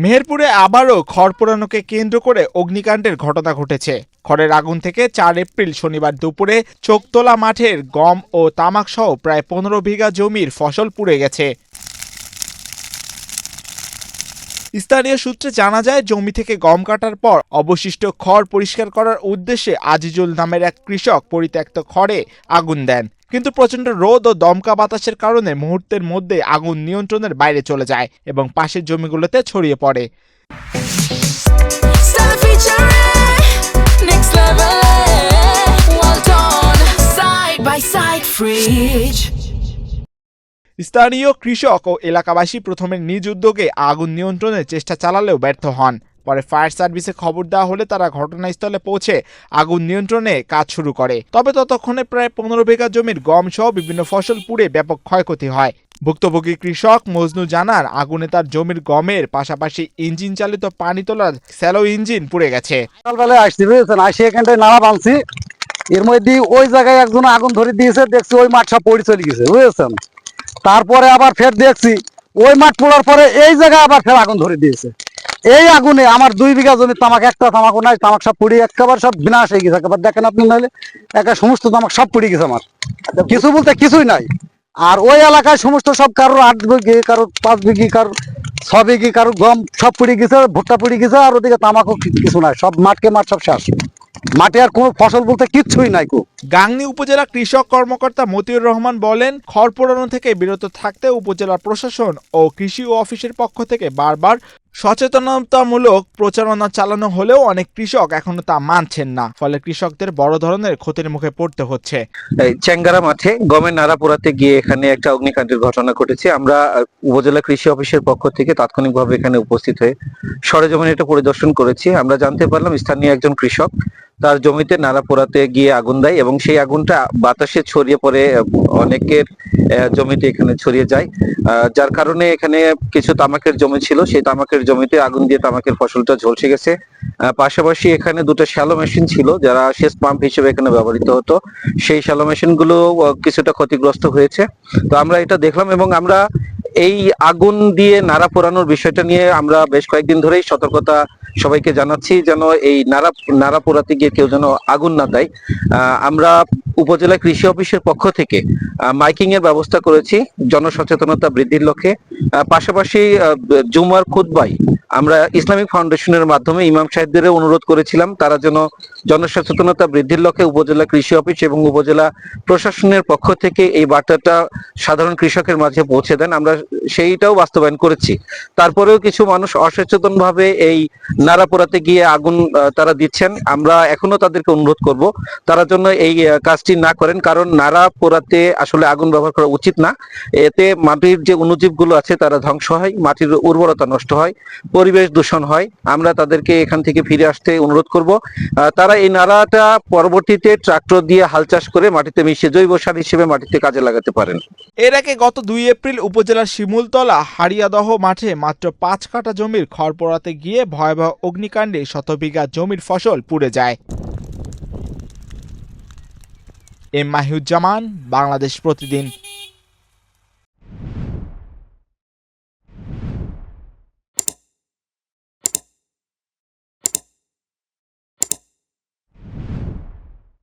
মেহেরপুরে আবারও খড় পোড়ানোকে কেন্দ্র করে অগ্নিকাণ্ডের ঘটনা ঘটেছে। খড়ের আগুন থেকে ৪ এপ্রিল শনিবার দুপুরে চোখতোলা মাঠের গম ও তামাক সহ প্রায় ১৫ বিঘা জমির ফসল পুড়ে গেছে। স্থানীয় সূত্রে জানা যায়, জমি থেকে গম কাটার পর অবশিষ্ট খড় পরিষ্কার করার উদ্দেশ্যে আজিজুল নামের এক কৃষক পরিত্যক্ত খড়ে আগুন দেন। কিন্তু প্রচণ্ড রোদ ও দমকা বাতাসের কারণে মুহূর্তের মধ্যে আগুন নিয়ন্ত্রণের বাইরে চলে যায় এবং পাশের জমিগুলোতে ছড়িয়ে পড়ে। স্থানীয় কৃষক ও এলাকাবাসী প্রথমে নিজ উদ্যোগে আগুন নিয়ন্ত্রণের চেষ্টা চালালেও ব্যর্থ হন। পরে ফায়ার সার্ভিসে খবর দেওয়া হলে তারা ঘটনাস্থলে পৌঁছে আগুন নিয়ন্ত্রণে কাজ শুরু করে। তবে ততক্ষণে প্রায় ১৫ বিঘা জমির গম সহ বিভিন্ন ফসল পুড়ে ব্যাপক ক্ষয়ক্ষতি হয়। ভুক্তভোগী কৃষক মজনু জানান, আগুনে তার জমির গমের পাশাপাশি ইঞ্জিন চালিত পানি তোলার স্যালো ইঞ্জিন পুড়ে গেছে। সকালবেলায় আসছি বুঝেছেন, আসি এখানটায় নাড়া বাঁধছি, এর মধ্যে ওই জায়গায় একজন আগুন ধরে দিয়েছে, দেখছি ওই মাঠ সব পড়ে চলে গেছে বুঝেছেন। তারপরে আবার ফের দেখছি ওই মাঠ পোড়ার পরে এই জায়গায় আবার ফের আগুন ধরে দিয়েছে। এই আগুনে আমার ২ বিঘা জমি তামাক, একটা তামাকও নাই, তামাক সব পুড়ে একেবারে সব বিনাশ হয়ে গেছে। একবার দেখেন আপনি, নাহলে একা সমস্ত তামাক সব পুড়ে গেছে আমার, কিছু বলতে কিছুই নাই। আর ওই এলাকায় সমস্ত সব কারোর ৮ বিঘি, কারোর ৫ বিঘি, কারোর ৬ বিঘি, কারোর গম সব পুড়ে গেছে, ভুট্টা পুড়ে গেছে। আর ওদিকে তামাকও কিছু নাই, সব মাঠকে মাঠ সব শেষ, মাঠে আর কোনো ফসল বলতে কিচ্ছুই নাই। গাংনী উপজেলা কৃষক কর্মকর্তা মতিউর রহমান বলেন, খড় পোড়ানো থেকে বিরত থাকতে উপজেলা প্রশাসন ও কৃষি অফিসের পক্ষ থেকে বারবার সচেতনতামূলক প্রচারণা চালানো হলেও অনেক কৃষক এখনো তা মানছেন না। ফলে কৃষকদের বড় ধরনের ক্ষতির মুখে পড়তে হচ্ছে। চেঙ্গারা মাঠে গমের নাড়া পোড়াতে গিয়ে এখানে একটা অগ্নিকাণ্ডের ঘটনা ঘটেছে। আমরা উপজেলা কৃষি অফিসের পক্ষ থেকে তাৎক্ষণিকভাবে এখানে উপস্থিত হয়ে সরেজমিনে এটা পরিদর্শন করেছি। আমরা জানতে পারলাম স্থানীয় একজন কৃষক তার জমিতে নাড়া পোড়াতে গিয়ে আগুন দেয় এবং সেই আগুনটা বাতাসে ছড়িয়ে পড়ে অনেকের জমিতে এখানে ছড়িয়ে যায়, যার কারণে এখানে কিছু তামাকের জমি ছিল, সেই তামাকের জমিতে আগুন দিয়ে তামাকের ফসলটা ঝলসে গেছে। পাশাপাশি এখানে দুটো শ্যালো মেশিন ছিল যারা সেচ পাম্প হিসেবে এখানে ব্যবহৃত হতো, সেই শ্যালো মেশিন গুলো কিছুটা ক্ষতিগ্রস্ত হয়েছে। তো আমরা এটা দেখলাম এবং আমরা এই আগুন দিয়ে নাড়া পোড়ানোর বিষয়টা নিয়ে আমরা বেশ কয়েকদিন ধরেই সতর্কতা সবাইকে জানাচ্ছি, যেন এই নাড়া পোড়াতে গিয়ে কেউ যেন আগুন না দেয়। আমরা উপজেলা কৃষি অফিসের পক্ষ থেকে মাইকিং এর ব্যবস্থা করেছি জনসচেতনতা বৃদ্ধির লক্ষ্যে। পাশাপাশি জুমার খুতবায় আমরা ইসলামিক ফাউন্ডেশনের মাধ্যমে ইমাম সাহেবদের অনুরোধ করেছিলাম তারা যেন জনসচেতনতা বৃদ্ধির লক্ষ্যে উপজেলা কৃষি অফিস এবং উপজেলা প্রশাসনের পক্ষ থেকে এই বার্তাটা সাধারণ কৃষকের মাঝে পৌঁছে দেন। আমরা সেইটাও বাস্তবায়ন করেছি। তারপরেও কিছু মানুষ অসচেতন ভাবে এই নাড়া পোড়াতে গিয়ে আগুন তারা দিচ্ছেন। আমরা এখনো তাদেরকে অনুরোধ করব তারা জন্য এই কাজটি না করেন, কারণ নাড়া পোড়াতে আসলে আগুন ব্যবহার করা উচিত না। এতে মাটির যে অণুজীব গুলো আছে তারা ধ্বংস হয়, মাটির উর্বরতা নষ্ট হয়, পরিবেশ দূষণ হয়। আমরা তাদেরকে এখান থেকে ফিরে আসতে অনুরোধ করব। তারা এই নাড়াটা পরবর্তীতে ট্রাক্টর দিয়ে হাল চাষ করে মাটিতে মিশিয়ে জৈব সার হিসেবে মাটিতে কাজে লাগাতে পারেন। এর আগে গত ২ এপ্রিল উপজেলার শিমুলতলা হারিয়াদহ মাঠে মাত্র ৫ কাঠা জমির খড় পোড়াতে গিয়ে ভয়াবহ অগ্নিকাণ্ডে শতবিঘা জমির ফসল পুড়ে যায়। এম মাহিউজ্জামান, বাংলাদেশ প্রতিদিন।